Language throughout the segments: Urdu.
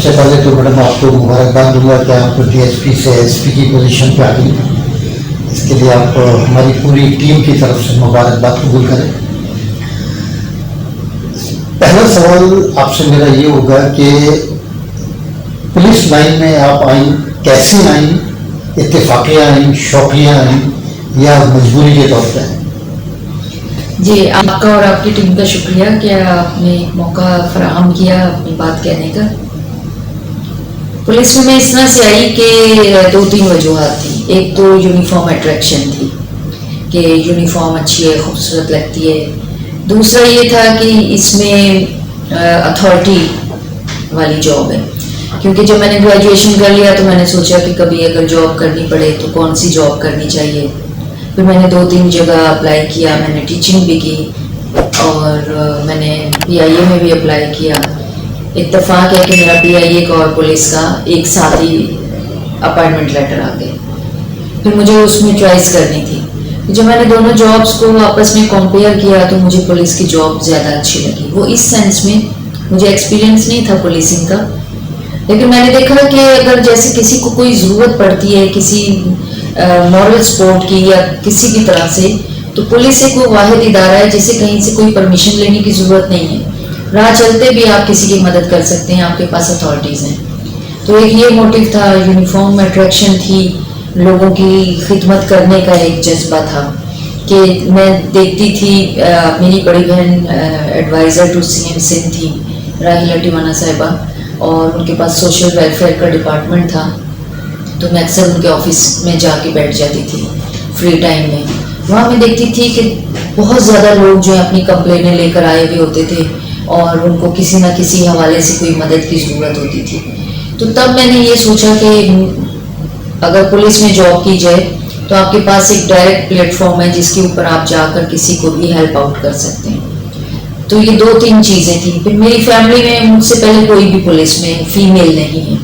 سب سے پہلے تو میڈم آپ کو مبارکباد دوں گا کہ آپ کو DSP سے SP کی پوزیشن پہ آ گئی. اس کے لیے آپ ہماری پوری ٹیم کی طرف سے مبارکباد قبول کریں. پہلا سوال آپ سے میرا یہ ہوگا کہ پولیس لائن میں آپ آئیں کیسے آئیں؟ اتفاقیہ آئیں، شوقیہ آئیں یا مجبوری کے طور پہ آئیں؟ جی، آپ کا اور آپ کی ٹیم کا شکریہ کہ آپ نے موقع فراہم کیا اپنی بات کہنے کا. پولیس میں اس طرح سے آئی کہ 2-3 وجوہات تھیں. ایک تو یونیفارم اٹریکشن تھی کہ یونیفارم اچھی ہے، خوبصورت لگتی ہے. دوسرا یہ تھا کہ اس میں اتھارٹی والی جاب ہے، کیونکہ جب میں نے گریجویشن کر لیا تو میں نے سوچا کہ کبھی اگر جاب کرنی پڑے تو کون سی جاب کرنی چاہیے. پھر میں نے 2-3 جگہ اپلائی کیا. میں نے ٹیچنگ بھی کی اور میں نے PIA میں بھی اپلائی کیا. اتفاق ہے کہ میرا PIA کا اور پولیس کا ایک ساتھ ہی اپائنٹمنٹ لیٹر آ گئے. پھر مجھے اس میں چوائس کرنی تھی. جب میں نے دونوں جابس کو آپس میں کمپیئر کیا تو مجھے پولیس کی جاب زیادہ اچھی لگی. وہ اس سینس میں مجھے ایکسپیرینس نہیں تھا پولیسنگ کا، لیکن میں نے دیکھا کہ اگر جیسے کسی کو کوئی ضرورت پڑتی ہے کسی مورل سپورٹ کی یا کسی بھی طرح سے، تو پولیس ایک وہ واحد ادارہ ہے جسے کہیں سے کوئی پرمیشن لینے کی ضرورت نہیں ہے. راہ چلتے بھی آپ کسی کی مدد کر سکتے ہیں، آپ کے پاس اتھارٹیز ہیں. تو ایک یہ موٹیو تھا. یونیفارم اٹریکشن تھی، لوگوں کی خدمت کرنے کا ایک جذبہ تھا کہ میں دیکھتی تھی. میری بڑی بہن ایڈوائزر ٹو CM سندھ تھی، راہیلہ ٹیوانا صاحبہ، اور ان کے پاس سوشل ویلفیئر کا ڈپارٹمنٹ تھا. تو میں اکثر ان کے آفس میں جا کے بیٹھ جاتی تھی فری ٹائم میں. وہاں میں دیکھتی تھی کہ بہت زیادہ لوگ جو ہیں اپنی کمپلینیں لے کر آئے ہوئے ہوتے تھے اور ان کو کسی نہ کسی حوالے سے کوئی مدد کی ضرورت ہوتی تھی. تو تب میں نے یہ سوچا کہ اگر پولیس میں جاب کی جائے تو آپ کے پاس ایک ڈائریکٹ پلیٹ فارم ہے جس کے اوپر آپ جا کر کسی کو بھی ہیلپ آؤٹ کر سکتے ہیں. تو یہ 2-3 چیزیں تھیں. پھر میری فیملی میں مجھ سے پہلے کوئی بھی پولیس میں فیمیل نہیں ہے.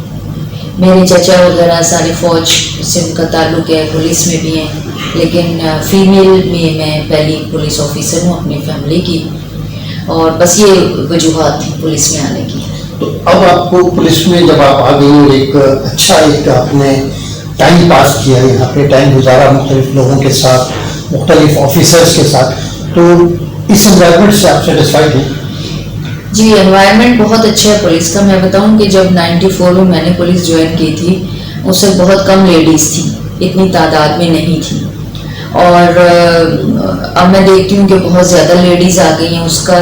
میرے چچا وغیرہ سارے فوج سے ان کا تعلق ہے، پولیس میں بھی ہیں، لیکن فیمیل میں پہلی پولیس آفیسر ہوں اپنی فیملی کی. اور بس یہ وجوہات تھیں پولیس میں آنے کی. تو اب آپ کو پولیس میں جب آپ آ گئی، ایک اچھا ایک آپ نے ٹائم پاس کیا، یہاں پہ ٹائم گزارا مختلف لوگوں کے ساتھ، مختلف آفیسرس کے ساتھ، تو اس انوائرمنٹ سے آپ سیٹسفائیڈ ہیں؟ جی، انوائرمنٹ بہت اچھا ہے پولیس کا. میں بتاؤں کہ جب 94 میں نے پولیس جوائن کی تھی اس وقت بہت کم لیڈیز تھیں، اتنی تعداد میں نہیں تھیں. اور اب میں دیکھتی ہوں کہ بہت زیادہ لیڈیز آ گئی ہیں. اس کا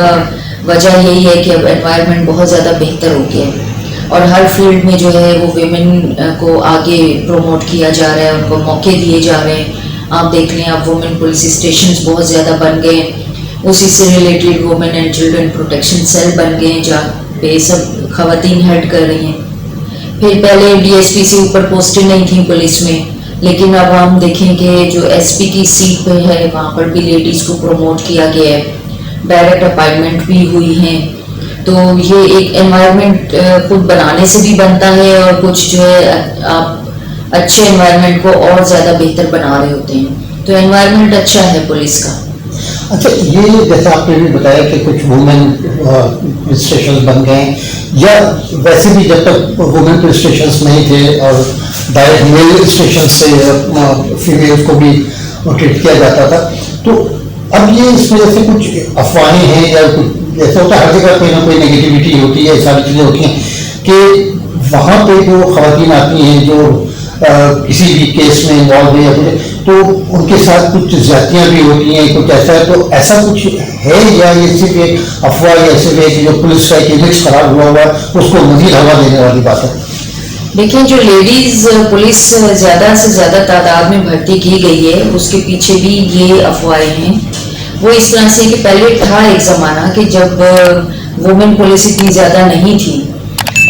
وجہ یہی ہے کہ اب انوائرمنٹ بہت زیادہ بہتر ہو گیا ہے اور ہر فیلڈ میں جو ہے وہ ویمن کو آگے پروموٹ کیا جا رہا ہے، ان کو موقع دیے جا رہے ہیں. آپ دیکھ لیں اب وومن پولیس اسٹیشنز بہت زیادہ بن گئے ہیں. اسی سے related women and children protection cell بن گئے ہیں جہاں پہ سب خواتین ہیڈ کر رہی ہیں. پھر پہلے DSP سے اوپر پوسٹیں نہیں تھیں پولیس میں، لیکن اب ہم دیکھیں کہ جو SP کی سیٹ پہ ہے وہاں پر بھی لیڈیز کو پروموٹ کیا گیا ہے، ڈائریکٹ اپائنٹمنٹ بھی ہوئی ہیں. تو یہ ایک انوائرمنٹ خود بنانے سے بھی بنتا ہے اور کچھ جو ہے آپ اچھے انوائرمنٹ کو اور زیادہ بہتر بنا رہے ہوتے ہیں. تو انوائرمنٹ اچھا ہے پولیس کا. اچھا، یہ جیسا آپ نے بھی بتایا کہ کچھ وومن پولیس اسٹیشنز بن گئے ہیں، یا ویسے بھی جب تک وومن پولیس اسٹیشنز نہیں تھے اور ڈائریکٹ میل اسٹیشن سے فیمیل کو بھی ٹریٹ کیا جاتا تھا، تو اب یہ اس وجہ سے کچھ افواہیں ہیں یا جیسا ہوتا ہے ہر جگہ کوئی نہ کوئی نگیٹیوٹی ہوتی ہے، ساری چیزیں ہوتی ہیں کہ وہاں پہ جو خواتین آتی ہیں جو کسی بھی کیس میں انوالو ہوئی تو ان کے ساتھ کچھ زیادتیاں بھی ہوتی ہیں، کچھ ایسا ہے، تو ایسا کچھ ہے یا یہ صرف ایک افواہ یا صرف ایک جو پولیس کا ایک امیج خراب ہوا ہوا اس کو مزید ہوا دینے والی بات ہے؟ دیکھیں، جو لیڈیز پولیس زیادہ سے زیادہ تعداد میں بھرتی کی گئی ہے اس کے پیچھے بھی یہ افواہیں ہیں. وہ اس طرح سے کہ پہلے تھا ایک زمانہ کہ جب وومن پولیس اتنی زیادہ نہیں تھی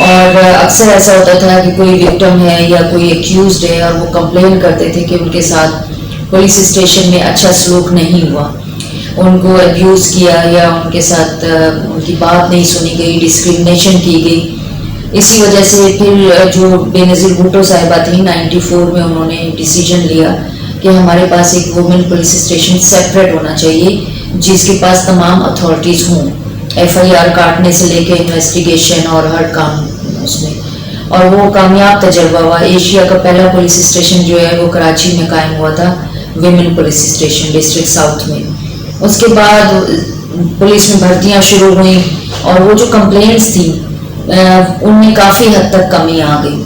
اور اکثر ایسا ہوتا تھا کہ کوئی وکٹم ہے یا کوئی ایکیوزڈ ہے اور وہ کمپلین کرتے تھے کہ ان کے ساتھ پولیس اسٹیشن میں اچھا سلوک نہیں ہوا، ان کو ابیوز کیا یا ان کے ساتھ ان کی بات نہیں سنی گئی، ڈسکریمنیشن کی گئی. اسی وجہ سے پھر جو بے نظیر بھٹو صاحبہ تھیں 94 میں انہوں نے ڈیسیجن لیا کہ ہمارے پاس ایک وومن پولیس اسٹیشن سیپریٹ ہونا چاہیے جس کے پاس تمام اتھارٹیز ہوں، FIR کاٹنے سے لے کے انویسٹیگیشن اور ہر کام اس میں اور وہ کامیاب تجربہ ہوا. ایشیا کا پہلا پولیس اسٹیشن جو ہے وہ کراچی میں قائم ہوا تھا, women police station district south میں. اس کے بعد پولیس میں بھرتیاں شروع ہوئیں اور وہ جو کمپلینٹس تھیں ان میں کافی حد تک کمی آ گئی.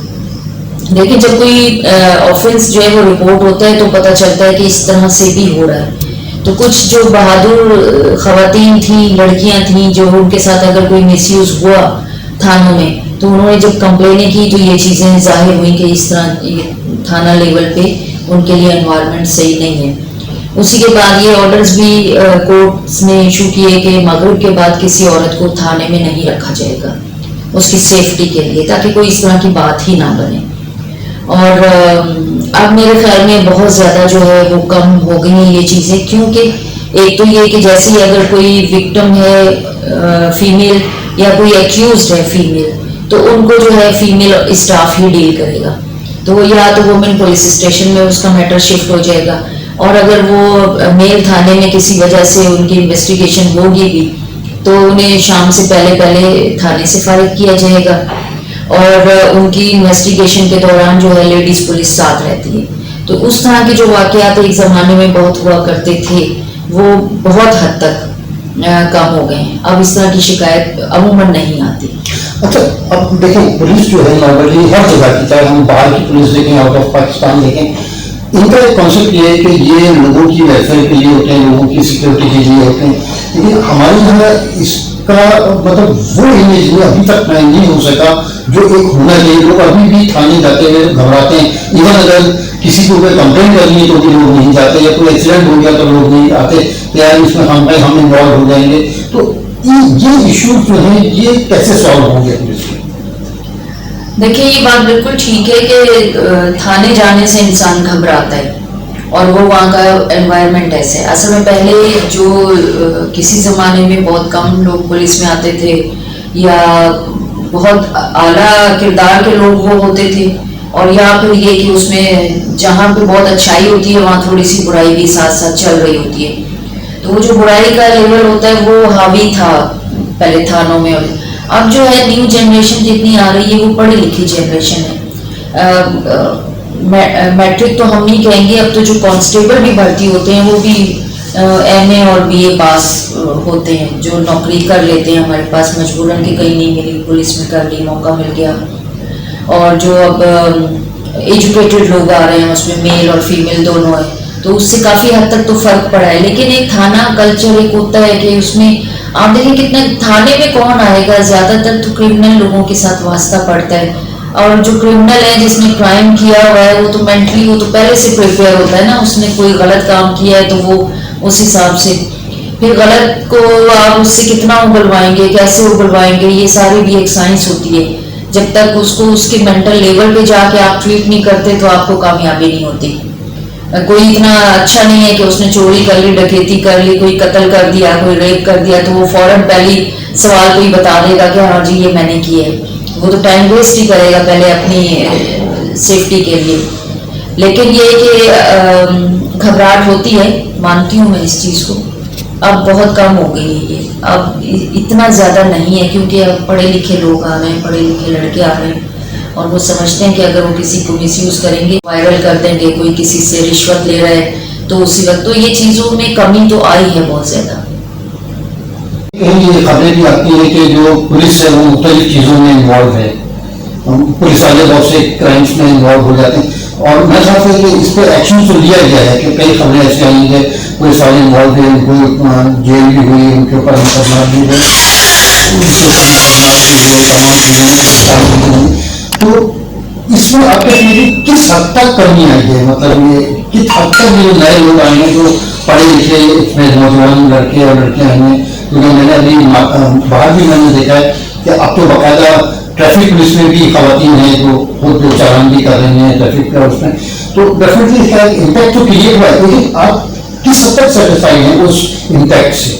لیکن جب کوئی آفنس جو ہے وہ رپورٹ ہوتا ہے تو پتہ چلتا ہے کہ اس طرح سے بھی ہو رہا ہے. تو کچھ جو بہادر خواتین تھیں, لڑکیاں تھیں, جو ان کے ساتھ اگر کوئی مس یوز ہوا تھانوں میں تو انہوں نے جب کمپلینیں کی تو یہ چیزیں ظاہر ہوئیں کہ اس طرح تھانہ لیول پہ ان کے لیے انوائرمنٹ صحیح نہیں ہے. اسی کے بعد یہ آرڈرز بھی کورٹس نے ایشو کیے کہ مغرب کے بعد کسی عورت کو تھانے میں نہیں رکھا جائے گا اس کی سیفٹی کے لیے, تاکہ کوئی اس طرح کی بات ہی نہ بنے. اور اب میرے خیال میں بہت زیادہ جو ہے وہ کم ہو گئی ہیں یہ چیزیں, کیونکہ ایک تو یہ کہ جیسے ہی اگر کوئی وکٹم ہے فیمیل یا کوئی ایکیوزڈ ہے فیمیل تو ان کو جو ہے فیمیل اسٹاف ہی ڈیل کرے گا, تو وہ یا تو وومن پولیس اسٹیشن میں اس کا میٹر شفٹ ہو جائے گا, اور اگر وہ میل تھانے میں کسی وجہ سے ان کی انویسٹیگیشن ہوگی بھی تو انہیں شام سے پہلے تھانے سے فارغ کیا جائے گا, اور ان کی انویسٹیگیشن کے دوران جو ہے لیڈیز پولیس ساتھ رہتی ہے. تو اس طرح کے جو واقعات ایک زمانے میں بہت ہوا کرتے تھے وہ بہت حد تک کم ہو گئے ہیں. اب اس طرح کی شکایت عموماً نہیں آتی. اچھا اب دیکھیں پولیس جو ہے نارملی ہر جگہ کی, چاہے ہم باہر کی پولیس دیکھیں, آؤٹ آف پاکستان دیکھیں, ان کا ایک کانسیپٹ یہ ہے کہ یہ لوگوں کی ویلفیئر کے لیے ہوتے ہیں, لوگوں کی سیکورٹی کے لیے ہوتے ہیں. لیکن ہمارے یہاں اس کا مطلب وہ امیج ابھی تک نہیں ہو سکا جو ایک ہونا چاہیے. لوگ ابھی بھی تھانے جاتے ہوئے گھبراتے ہیں, ایون اگر کسی کو کوئی کمپلینٹ کرنی ہے تو بھی لوگ نہیں جاتے, یا کوئی ایکسیڈنٹ ہو گیا تو لوگ نہیں آتے کہ یار اس میں ہم انوالو ہو جائیں گے. تو یہ ایشوز جو ہیں یہ کیسے سالو ہوں گے پولیس کے؟ دیکھیے یہ بات بالکل ٹھیک ہے کہ تھانے جانے سے انسان گھبراتا ہے اور وہ وہاں کا انوائرمنٹ ایسے ہے. اصل میں پہلے جو کسی زمانے میں بہت کم لوگ پولیس میں آتے تھے یا بہت اعلیٰ کردار کے لوگ وہ ہوتے تھے, اور یا پھر یہ کہ اس میں جہاں پہ بہت اچھائی ہوتی ہے وہاں تھوڑی سی برائی بھی ساتھ ساتھ چل رہی ہوتی ہے. تو وہ جو برائی کا لیول ہوتا ہے وہ حاوی تھا پہلے تھانوں میں. اب جو ہے نیو جنریشن جتنی آ رہی ہے وہ پڑھی لکھی جنریشن ہے. میٹرک تو ہم نہیں کہیں گے, اب تو جو کانسٹیبل بھی بھرتی ہوتے ہیں وہ بھی ایم اے اور بی اے پاس ہوتے ہیں, جو نوکری کر لیتے ہیں ہمارے پاس مجبوراً کہ کہیں نہیں ملی پولیس میں کر لی, موقع مل گیا. اور جو اب ایجوکیٹڈ لوگ آ رہے ہیں اس میں میل اور فیمیل دونوں ہیں, تو اس سے کافی حد تک تو فرق پڑا ہے. لیکن ایک تھانہ کلچر ایک ہوتا ہے کہ اس میں آپ دیکھیں کتنے تھانے میں کون آئے گا, زیادہ تر تو کرمنل لوگوں کے ساتھ واسطہ پڑتا ہے. اور جو کرمنل ہے جس نے کرائم کیا ہوا ہے وہ تو مینٹلی وہ تو پہلے سے پریپیئر ہوتا ہے نا, اس نے کوئی غلط کام کیا ہے تو وہ اس حساب سے پھر غلط کو آپ اس سے کتنا اگلوائیں گے, کیسے اگلوائیں گے, یہ ساری بھی ایک سائنس ہوتی ہے. جب تک اس کو اس کے مینٹل لیول پہ جا کے آپ ٹریٹ نہیں کرتے تو آپ کو کامیابی نہیں ہوتی. کوئی اتنا اچھا نہیں ہے کہ اس نے چوری کر لی, ڈکیتی کر لی, کوئی قتل کر دیا, کوئی ریپ کر دیا تو وہ فوراً پہلی سوال کوئی بتا دے گا کہ ہاں جی یہ میں نے کی ہے. وہ تو ٹائم ویسٹ ہی کرے گا پہلے اپنی سیفٹی کے لیے. لیکن یہ کہ گھبراہٹ ہوتی ہے, مانتی ہوں میں اس چیز کو. اب بہت کم ہو گئی ہے یہ, اب اتنا زیادہ نہیں ہے کیونکہ اب پڑھے لکھے لوگ آ رہے ہیں, پڑھے لکھے لڑکے آ رہے ہیں, اور وہ سمجھتے ہیں کہ اگر وہ کسی کو مس یوز کریں گے, وائرل کر دیں گے, کوئی کسی سے رشوت لے رہا ہے تو اسی وقت تو یہ چیزوں میں کمی تو آئی ہے بہت زیادہ. یہ خبریں بھی آتی ہیں کہ جو پولیس ہے وہ مختلف چیزوں میں انوالو ہے, پولیس والے بہت سے کرائمس میں انوالو ہو جاتے ہیں, اور میں سمجھتا ہوں کہ اس پہ ایکشن تو لیا گیا ہے کہ کئی خبریں ایسی آئی ہیں کہ پولیس والے انوالو ہیں, ان کو جیل بھی ہوئی, ان کے اوپر مقدمات بھی ہوئے, تو اس میں آپ کے کس حد تک کمی آئی ہے, مطلب یہ کس حد تک جو نئے لوگ آئے ہیں جو پڑھے لکھے اس میں نوجوان لڑکے اور لڑکیاں آئی ہیں, کیونکہ میں نے ابھی باہر بھی میں نے دیکھا ہے کہ اب تو باقاعدہ ٹریفک پولیس میں بھی خواتین ہیں جو خود جو چالان بھی کر رہی ہیں ٹریفک کا اس میں, تو ڈیفینیٹلی اس کا امپیکٹ تو کریٹ ہوا ہے, لیکن آپ کس حد تک سیٹسفائی ہیں اس امپیکٹ سے؟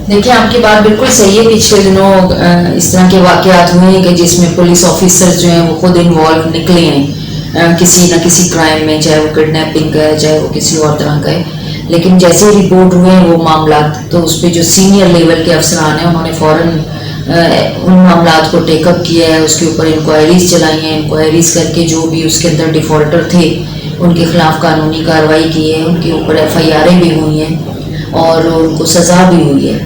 دیکھیں آپ کی بات بالکل صحیح ہے. پچھلے دنوں اس طرح کے واقعات ہوئے ہیں کہ جس میں پولیس آفیسر جو ہیں وہ خود انوالو نکلے ہیں کسی نہ کسی کرائم میں, چاہے وہ کڈنیپنگ کا ہے, چاہے وہ کسی اور طرح کا ہے. لیکن جیسے رپورٹ ہوئے ہیں وہ معاملات تو اس پہ جو سینئر لیول کے افسران ہیں انہوں نے فوراً ان معاملات کو ٹیک اپ کیا ہے, اس کے اوپر انکوائریز چلائی ہیں, انکوائریز کر کے جو بھی اس کے اندر ڈیفالٹر تھے ان کے خلاف قانونی کارروائی کی ہے, ان کے اوپر ایف آئی آریں بھی ہوئی ہیں اور ان کو سزا بھی ہوئی ہے.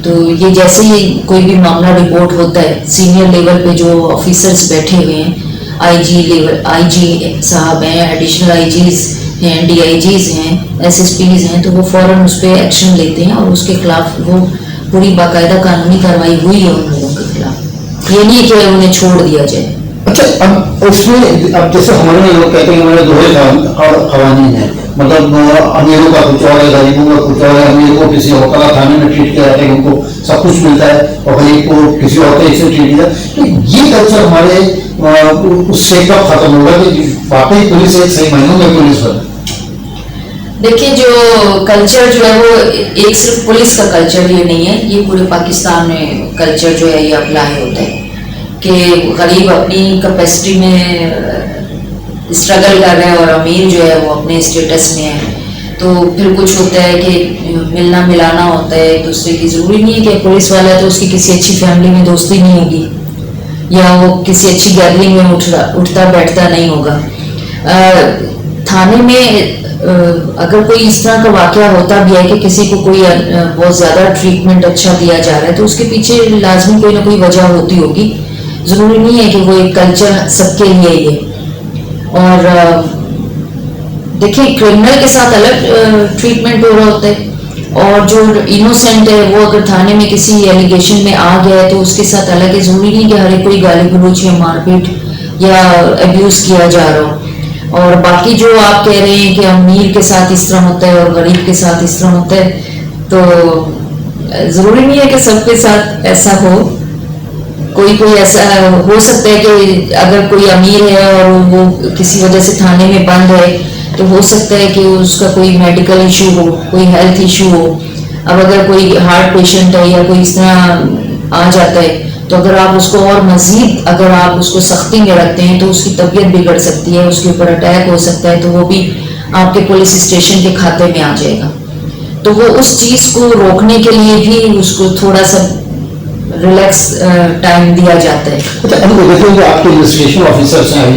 تو یہ جیسے ہی کوئی بھی معاملہ رپورٹ ہوتا ہے, سینئر لیول پہ جو آفیسرز بیٹھے ہوئے ہیں, آئی جی لیول, آئی جی صاحب ہیں, ایڈیشنل آئی جیز ہیں, ڈی آئی جیز ہیں, ایس ایس پیز ہیں, تو وہ فوراً اس پہ ایکشن لیتے ہیں اور اس کے خلاف وہ پوری باقاعدہ قانونی کارروائی ہوئی ہے ان لوگوں کے خلاف. یہ نہیں کہ انہیں چھوڑ دیا جائے. اچھا, اب اس میں اب جیسے ہمارے لوگ کہتے ہیں ہمارے دوہرے قوانین ہیں, مطلب امیروں کا کچھ اور ہے, غریبوں کا کچھ اور ہے. امیر کو کسی اور کا تھانے میں ٹریٹ کیا جاتا ہے, ان کو سب کچھ ملتا ہے, اور غریب کو کسی اور طریقے سے ٹریٹ کیا. تو یہ کلچر ہمارے اس سے کب ختم ہوگا کہ واقعی پولیس ایک صحیح معنوں میں پولیس بنے؟ دیکھیں, جو کلچر جو ہے وہ ایک صرف پولیس کا کلچر یہ نہیں ہے, یہ پورے پاکستان میں کلچر جو ہے یہ اپلائی ہوتا ہے کہ غریب اپنی کیپیسٹی میں اسٹرگل کر رہے ہیں اور امیر جو ہے وہ اپنے اسٹیٹس میں ہے. تو پھر کچھ ہوتا ہے کہ ملنا ملانا ہوتا ہے ایک دوسرے کی. ضروری نہیں ہے کہ پولیس والا ہے تو اس کی کسی اچھی فیملی میں دوستی نہیں ہوگی یا وہ کسی اچھی گیدرنگ میں اٹھتا بیٹھتا نہیں ہوگا. تھانے میں اگر کوئی اس طرح کا واقعہ ہوتا بھی ہے کہ کسی کو کوئی بہت زیادہ ٹریٹمنٹ اچھا دیا جا رہا ہے تو اس کے پیچھے لازمی کوئی نہ کوئی وجہ ہوتی ہوگی. ضروری نہیں ہے کہ وہ ایک کلچر سب کے لیے ہی ہے. اور دیکھیں, کرمنل کے ساتھ الگ ٹریٹمنٹ ہو رہا ہوتا ہے, اور جو انوسینٹ ہے وہ اگر تھانے میں کسی ایلیگیشن میں آ گیا ہے تو اس کے ساتھ الگ ہے. ضروری نہیں کہ ہر ایک کوئی گالی گلوچ یا مار پیٹ یا ابیوز کیا جا رہا ہو. اور باقی جو آپ کہہ رہے ہیں کہ امیر کے ساتھ اس طرح ہوتا ہے اور غریب کے ساتھ اس طرح ہوتا ہے, تو ضروری نہیں ہے کہ سب کے ساتھ ایسا ہو. کوئی ایسا ہو سکتا ہے کہ اگر کوئی امیر ہے اور وہ کسی وجہ سے تھانے میں بند ہے تو ہو سکتا ہے کہ اس کا کوئی میڈیکل ایشو ہو, کوئی ہیلتھ ایشو ہو. اب اگر کوئی ہارٹ پیشنٹ ہے یا کوئی اس طرح آ جاتا ہے تو اگر آپ اس کو اور مزید اگر آپ اس کو سختی میں رکھتے ہیں تو اس کی طبیعت بگڑ سکتی ہے, اس کے اوپر اٹیک ہو سکتا ہے, تو وہ بھی آپ کے پولیس اسٹیشن کے کھاتے میں آ جائے گا. تو وہ اس چیز کو روکنے کے لیے بھی اس کو تھوڑا سا ریلیکس ٹائم دیا جاتا ہے. اچھا, دیکھیں کہ آپ کے انویسٹیگیشن آفیسرس ہیں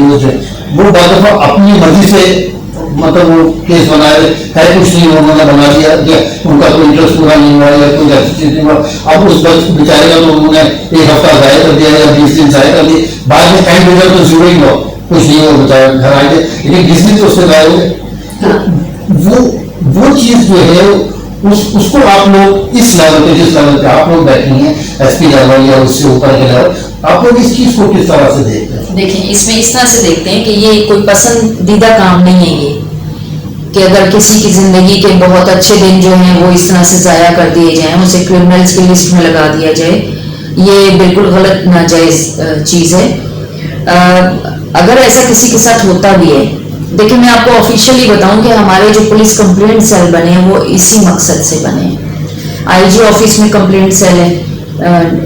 وہ بعض دفعہ اپنی مرضی سے مطلب وہ کیس بنائے ہے کچھ نہیں, انہوں نے بنا دیا کہ ان کا کوئی انٹرسٹ پورا نہیں ہوا یا کوئی ایسی چیز نہیں ہوا. اب اس وقت بیچارے کا تو انہوں نے ایک ہفتہ ضائع کر دیا یا 20 دن ضائع کر دیے, بعد میں ٹائم دے تو ضرور ہی ہوا کچھ نہیں ہوا, بیچارے گھر آئے تھے لیکن 20 دن تو اس سے ضائع ہو گئے. وہ چیز جو ہے اس کو آپ لوگ اس لیول پہ جس لیول پہ آپ لوگ بیٹھے ہیں ایس پی لیول یا اس سے اوپر کے لیول, آپ لوگ اس چیز کو کس طرح سے دیکھتے ہیں؟ دیکھیں, اس میں اس طرح سے دیکھتے ہیں کہ یہ کوئی پسندیدہ کام نہیں ہے یہ, کہ اگر کسی کی زندگی کے بہت اچھے دن جو ہیں وہ اس طرح سے ضائع کر دیے جائیں, اسے کرمنلز کی لسٹ میں لگا دیا جائے, یہ بالکل غلط ناجائز چیز ہے. اگر ایسا کسی کے ساتھ ہوتا بھی ہے, دیکھیں میں آپ کو آفیشیلی بتاؤں کہ ہمارے جو پولیس کمپلینٹ سیل بنے ہیں وہ اسی مقصد سے بنے ہیں. آئی جی آفس میں کمپلینٹ سیل ہے,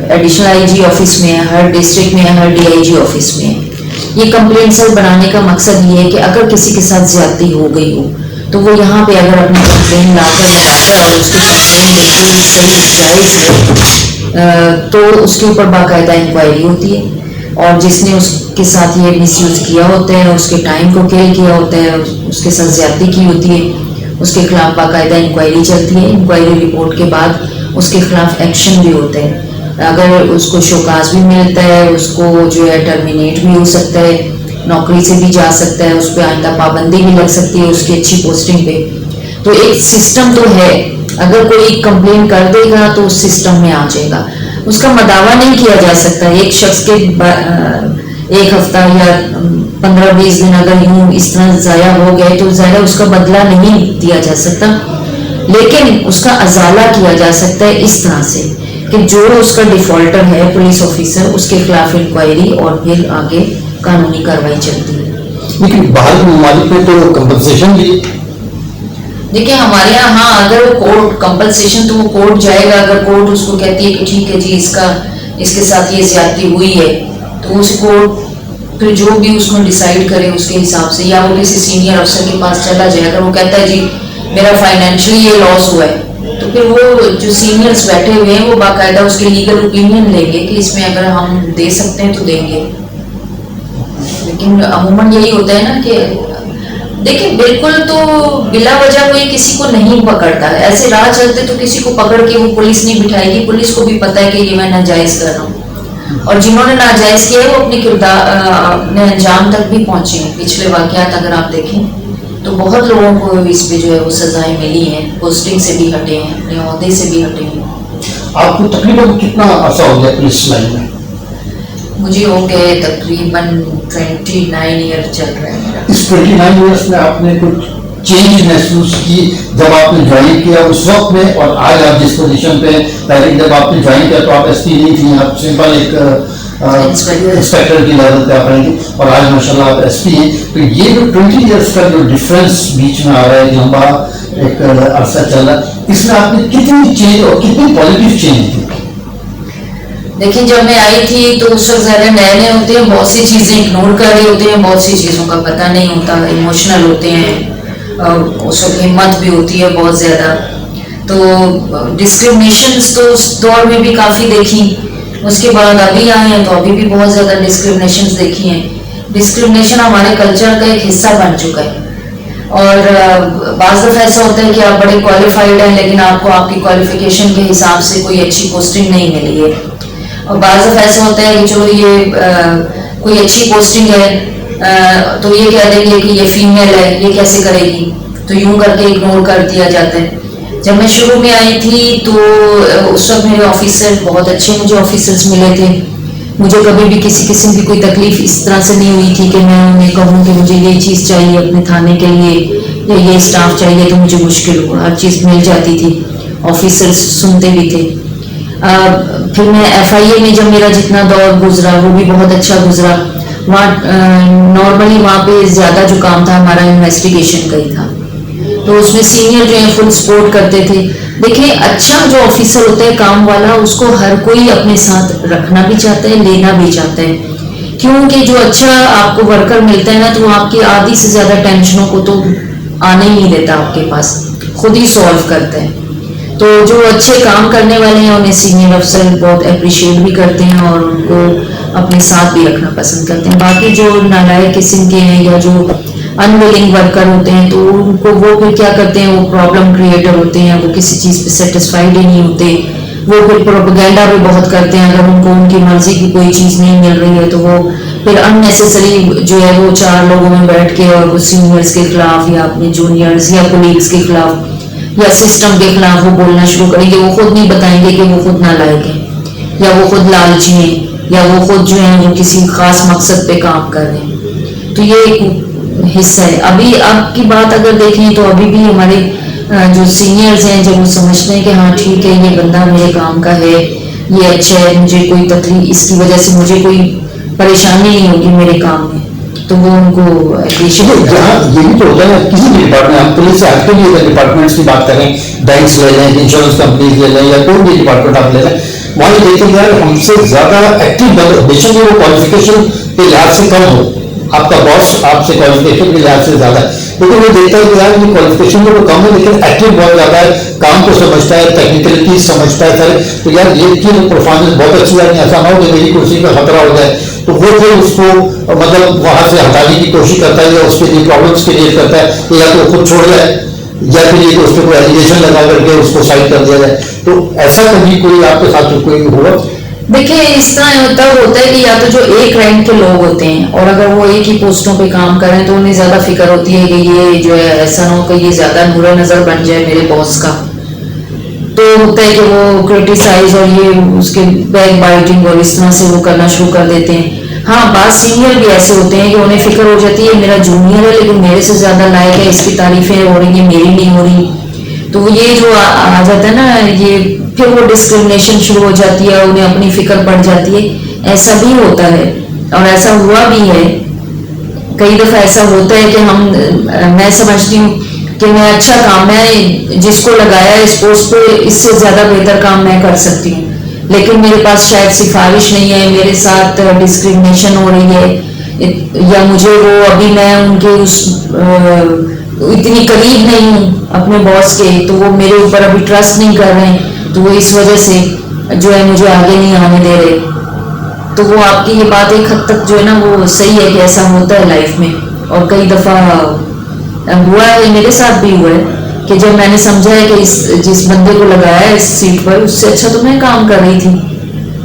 ایڈیشنل آئی جی آفس میں ہے, ہر ڈسٹرکٹ میں ہے, ہر ڈی آئی جی آفس میں ہے. یہ کمپلینٹ سیل بنانے کا مقصد یہ ہے کہ اگر کسی کے ساتھ زیادتی ہو گئی ہو تو وہ یہاں پہ اگر اپنی کمپلین لا کر لگاتا ہے اور اس کی کمپلین بالکل صحیح جائز ہے تو اس کے اوپر باقاعدہ انکوائری ہوتی ہے, اور جس نے اس کے ساتھ یہ مس یوز کیا ہوتا ہے, اس کے ٹائم کو کل کیا ہوتا ہے, اس کے ساتھ زیادتی کی ہوتی ہے, اس کے خلاف باقاعدہ انکوائری چلتی ہے. انکوائری رپورٹ کے بعد اس کے خلاف ایکشن بھی ہوتا ہے. اگر اس کو شوکاز بھی ملتا ہے, اس کو جو ہے ٹرمینیٹ بھی ہو سکتا ہے, نوکری سے بھی جا سکتا ہے, اس پہ آئندہ پابندی بھی لگ سکتی ہے اس کی اچھی پوسٹنگ پہ. تو ایک سسٹم تو ہے, اگر کوئی کمپلین کر دے گا تو اس سسٹم میں آ جائے گا. اس کا مداوع نہیں کیا جا سکتا. ایک شخص کے ایک ہفتہ یا 15-20 دن اگر یوں اس طرح ضائع ہو گئے تو ظاہر اس کا بدلہ نہیں دیا جا سکتا, لیکن اس کا ازالہ کیا جا سکتا ہے اس طرح سے کہ جو اس کا ڈیفالٹر ہے پولیس آفیسر, اس کے خلاف انکوائری اور پھر آگے قانونی کارروائی چلتی ہے. لیکن باہر کے ممالک میں تو کمپنسیشن بھی, دیکھیں ہمارے یہاں ہاں اگر کورٹ کمپنسیشن تو وہ کورٹ جائے گا. اگر کورٹ اس کو کہتی ہے کہ ٹھیک ہے جی اس کے ساتھ یہ زیادتی ہوئی ہے تو اس کورٹ پھر جو بھی اس کو ڈیسائیڈ کرے اس کے حساب سے, یا وہ کسی سینئر افسر کے پاس چلا جائے. اگر وہ کہتا ہے جی میرا فائنینشلی یہ لاس ہوا ہے تو تو پھر وہ جو سینئرس بیٹھے ہوئے ہیں وہ باقاعدہ اس کے لیگل اوپینین لیں گے کہ اس میں اگر ہم دے سکتے ہیں تو دیں گے. لیکن عموماً یہی ہوتا ہے نا کہ دیکھیں بالکل تو بلا وجہ کوئی کسی کو نہیں پکڑتا ہے. ایسے راہ چلتے تو کسی کو پکڑ کے وہ پولیس نہیں بٹھائے گی. پولیس کو بھی پتہ ہے کہ یہ میں ناجائز کر رہا ہوں, اور جنہوں نے ناجائز کیا ہے وہ اپنے کردار اپنے انجام تک بھی پہنچے ہیں. پچھلے واقعات اگر آپ دیکھیں تو بہت لوگوں کو اس پہ جو ہے وہ سزائیں ملی ہیں, پوسٹنگ سے بھی ہٹے ہیں, اپنے عہدے سے بھی ہٹے ہیں. آپ کو تقریباً کتنا عرصہ ہو گیا پولیس لائن میں؟ مجھے ہو گئے تقریباً 29 ایئر چل رہا ہے میرا. اس 29 ایئرس میں آپ نے کچھ چینج محسوس کی جب آپ نے جوائن کیا اس وقت میں اور آج آپ جس پوزیشن پہ؟ پہلے جب آپ نے جوائن کیا تو آپ ایس پی نہیں تھیں, آپ سمپل ایک انسپیکٹر کی لیول پہ آپ رہیں گے, اور آج ماشاء اللہ آپ ایس پی ہیں. تو یہ جو 20 ایئرس کا جو ڈفرینس بیچ میں آ رہا ہے, لمبا ایک عرصہ چل رہا ہے, اس میں آپ نے کتنی چینج اور کتنی پازیٹیو چینج کی؟ دیکھیں جب میں آئی تھی تو اس وقت زیادہ نئے نئے ہوتے ہیں, بہت سی چیزیں اگنور کر رہے ہوتے ہیں, بہت سی چیزوں کا پتہ نہیں ہوتا, ایموشنل ہوتے ہیں, اس وقت ہمت بھی ہوتی ہے بہت زیادہ. تو ڈسکرمنیشنز تو اس دور میں بھی کافی دیکھی, اس کے بعد ابھی آئے ہیں تو ابھی بھی بہت زیادہ ڈسکرمنیشنز دیکھی ہیں. ڈسکرمنیشن ہمارے کلچر کا ایک حصہ بن چکا ہے, اور بعض دفعہ ایسا ہوتا ہے کہ آپ بڑے کوالیفائڈ ہیں لیکن آپ کو آپ کی کوالیفیکیشن کے حساب سے کوئی اچھی پوسٹنگ نہیں ملی ہے. اور بعض دفعہ ایسا ہوتا ہے کہ چلو یہ کوئی اچھی پوسٹنگ ہے تو یہ کہہ دیں گے کہ یہ فیمیل ہے, یہ کیسے کرے گی, تو یوں کر کے اگنور کر دیا جاتا ہے. جب میں شروع میں آئی تھی تو اس وقت میرے آفیسر بہت اچھے مجھے آفیسرز ملے تھے. مجھے کبھی بھی کسی قسم کی کوئی تکلیف اس طرح سے نہیں ہوئی تھی کہ میں انہیں کہوں کہ مجھے یہ چیز چاہیے اپنے تھانے کے لیے یا یہ اسٹاف چاہیے تو مجھے مشکل ہو, ہر چیز مل جاتی تھی. آفیسرز سنتے بھی تھے. پھر میں ایف آئی اے میں جب میرا جتنا دور گزرا وہ بھی بہت اچھا گزرا. وہاں نارملی وہاں پہ زیادہ جو کام تھا ہمارا انویسٹیگیشن کا ہی تھا, تو اس میں سینئر جو ہیں فل سپورٹ کرتے تھے. دیکھیں اچھا جو آفیسر ہوتا ہے کام والا, اس کو ہر کوئی اپنے ساتھ رکھنا بھی چاہتا ہے, لینا بھی چاہتا ہے, کیونکہ جو اچھا آپ کو ورکر ملتا ہے نا تو وہ آپ کی آدھی سے زیادہ ٹینشنوں کو تو آنے ہی نہیں دیتا, آپ کے پاس خود ہی سولو کرتا ہے. تو جو اچھے کام کرنے والے ہیں انہیں سینئر افسر بہت اپریشیٹ بھی کرتے ہیں اور ان کو اپنے ساتھ بھی رکھنا پسند کرتے ہیں. باقی جو نالائق قسم کے ہیں یا جو انویلنگ ورکر ہوتے ہیں تو ان کو وہ پھر کیا کرتے ہیں, وہ پرابلم کریٹر ہوتے ہیں, وہ کسی چیز پہ سیٹسفائیڈ ہی نہیں ہوتے, وہ پھر پروپیگنڈا بھی بہت کرتے ہیں. اگر ان کو ان کی مرضی کی کوئی چیز نہیں مل رہی ہے تو وہ پھر اننیسیسری جو ہے وہ 4 لوگوں میں بیٹھ کے اور وہ سینئرس کے خلاف یا اپنے جونیئرس یا کولیگس کے خلاف یا سسٹم کے خلاف وہ بولنا شروع کریں گے. وہ خود نہیں بتائیں گے کہ وہ خود نالائق ہیں یا وہ خود لالچی ہیں یا وہ خود جو ہیں وہ کسی خاص مقصد پہ کام کر رہے ہیں. تو یہ ایک حصہ ہے. ابھی اب کی بات اگر دیکھیں تو ابھی بھی ہمارے جو سینئرز ہیں جب وہ سمجھتے ہیں کہ ہاں ٹھیک ہے یہ بندہ میرے کام کا ہے, یہ اچھا ہے, مجھے کوئی تکلیف اس کی وجہ سے مجھے کوئی پریشانی نہیں ہوگی میرے کام میں, تو وہ ان کو اپریشیٹ. یہاں یہ بھی تو ہوتا ہے کسی بھی ڈپارٹمنٹ, ہم پولیس سے ہٹ کے بھی ڈپارٹمنٹس کی بات کریں, بینکس لے لیں, انشورنس کمپنیز لے لیں یا کوئی بھی ڈپارٹمنٹ آپ لے لیں, وہاں یہ دیکھیں گے ہم سے زیادہ ایکٹیو بند, بے شک وہ کوالیفیکیشن کے لحاظ سے کم ہو, آپ کا باس آپ سے کوالیفیکیشن کے لحاظ سے زیادہ ہے, لیکن وہ دیکھتا ہے کہ یار یہ کوالیفیکیشن تو کم ہے لیکن ایکٹیو بہت زیادہ ہے, کام کو سمجھتا ہے, ٹیکنیکلٹی سمجھتا ہے سر, تو یار یہ کی پرفارمنس بہت اچھی ہے, ایسا نہ ہو کہ میری کرسی کا خطرہ ہو جائے, تو وہ پھر اس کو مطلب وہاں سے ہٹانے کی کوشش کرتا ہے یا اس کے لیے پرابلمس کریٹ کرتا ہے, یا تو خود چھوڑ جائے یا پھر یہ کہ اس پہ کوئی ایلیگیشن لگا کر کے اس کو سائڈ کر دیا جائے. تو ایسا کبھی کوئی آپ کے ساتھ کوئی ہوا؟ دیکھیں اس طرح ہوتا ہے کہ یا تو جو ایک رینک کے لوگ ہوتے ہیں اور اگر وہ ایک ہی پوسٹوں پہ کام کریں تو انہیں زیادہ فکر ہوتی ہے کہ یہ جو ہے ایسا نہ ہو کہ یہ زیادہ نور نظر بن جائے میرے باس کا, تو ہوتا ہے کہ وہ کرٹیسائز اور یہ اس کے بیک بائٹنگ اور اس طرح سے وہ کرنا شروع کر دیتے ہیں. ہاں بعض سینئر بھی ایسے ہوتے ہیں کہ انہیں فکر ہو جاتی ہے میرا جونیئر ہے لیکن میرے سے زیادہ لائق ہے, اس کی تعریفیں ہو رہی ہیں میری نہیں ہو رہی, تو یہ جو آ جاتا ہے نا یہ پھر وہ ڈسکرمنیشن شروع ہو جاتی ہے, انہیں اپنی فکر پڑ جاتی ہے. ایسا بھی ہوتا ہے اور ایسا ہوا بھی ہے, کئی دفعہ ایسا ہوتا ہے کہ میں سمجھتی ہوں کہ میں اچھا کام, میں جس کو لگایا ہے اس پوسٹ پہ اس سے زیادہ بہتر کام میں کر سکتی ہوں, لیکن میرے پاس شاید سفارش نہیں ہے, میرے ساتھ ڈسکرمنیشن ہو رہی ہے یا مجھے وہ ابھی میں ان کے اس اتنی قریب نہیں ہوں اپنے باس کے, تو وہ میرے اوپر ابھی ٹرسٹ نہیں کر رہے ہیں, تو وہ اس وجہ سے جو ہے مجھے آگے نہیں آنے دے رہے. تو وہ آپ کی یہ بات ایک حد تک جو ہے نا وہ صحیح ہے کہ ایسا ہوتا ہے لائف میں, اور کئی دفعہ ہوا ہے, میرے ساتھ بھی ہوا ہے کہ جب میں نے سمجھا ہے کہ جس بندے کو لگایا ہے اس سیٹ پر اس سے اچھا تو میں کام کر رہی تھی,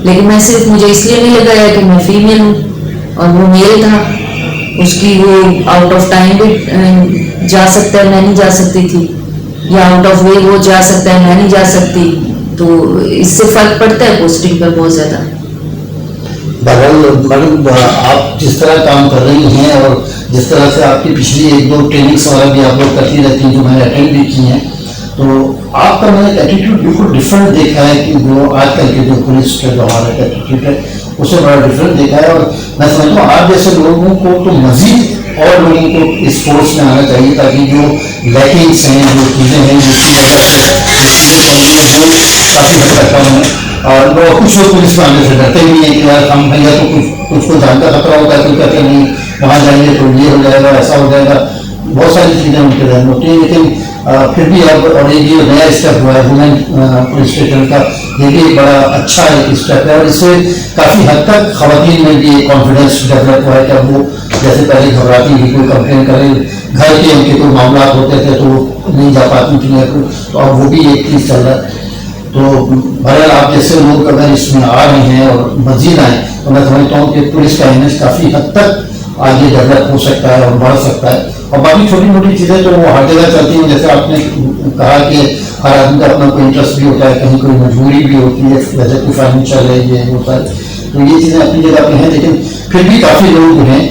لیکن میں صرف مجھے اس لیے نہیں لگایا کہ میں فیمیل ہوں اور وہ میل تھا, اس کی وہ آؤٹ آف ٹائم بھی جا سکتا ہے, میں نہیں جا سکتی تھی, یا آؤٹ آف وے وہ جا سکتا ہے میں نہیں جا سکتی, تو اس سے فرق پڑتا ہے پوسٹنگ پر بہت زیادہ. بہرحال میڈم آپ جس طرح کام کر رہی ہیں اور جس طرح سے آپ کی پچھلی 1-2 ٹریننگس وغیرہ بھی آپ لوگ کرتی رہتی ہیں جو میں نے اٹینڈ بھی کی ہیں, تو آپ کا میں نے ایٹیٹیوڈ بالکل ڈفرینٹ دیکھا ہے کہ جو آج کل کے جو پولیس کا جو ہمارا ایٹیٹیوڈ ہے اسے بڑا ڈفرینٹ دیکھا ہے. اور میں سمجھتا ہوں آپ جیسے لوگوں کو تو مزید اور لوگوں کو اس فورس میں آنا چاہیے تاکہ جو لیکنگس ہیں, جو چیزیں ہیں جو کافی حد تک کم ہیں. اور کچھ لوگ پولیس میں آنے سے ڈرتے بھی ہیں کہ یار ہم بھیا تو کچھ کو جان کا خطرہ ہوتا ہے, کوئی کہتے نہیں وہاں جائیں گے تو یہ ہو جائے گا ایسا ہو جائے گا, بہت ساری چیزیں ان کے ذہن ہوتی ہیں. لیکن پھر بھی اب اور ایک یہ نیا اسٹیپ ہوا ہے وومین پولیس اسٹیشن کا, یہ بھی ایک بڑا اچھا ایک اسٹیپ ہے, اور اس سے کافی حد تک خواتین میں بھی ایک کانفیڈینس ڈیولپ ہوا ہے کہ اب وہ جیسے پہلے گھبراتی ہوئی کوئی کمپلین کرے, گھر کے ان کے کوئی معاملات ہوتے تھے تو وہ نہیں جا پاتی تھیں, تو اب وہ بھی ایک چیز چل رہا ہے. تو بہرحال آپ جیسے لوگ اگر اس میں آ رہے ہیں اور مزید آئیں تو میں سمجھتا ہوں کہ پولیس کا امیج کافی حد تک آگے ڈیولپ ہو سکتا ہے اور بڑھ سکتا ہے. اور باقی چھوٹی موٹی چیزیں تو وہ ہر جگہ چلتی ہیں, جیسے آپ نے کہا کہ ہر آدمی کا اپنا کوئی انٹرسٹ بھی ہوتا ہے, کہیں کوئی مجبوری بھی ہوتی ہے, ویسے کوئی فائنینشیل ہے یہ ہوتا ہے, تو یہ چیزیں اپنی جگہ پہ ہیں. لیکن پھر بھی کافی لوگ جو ہیں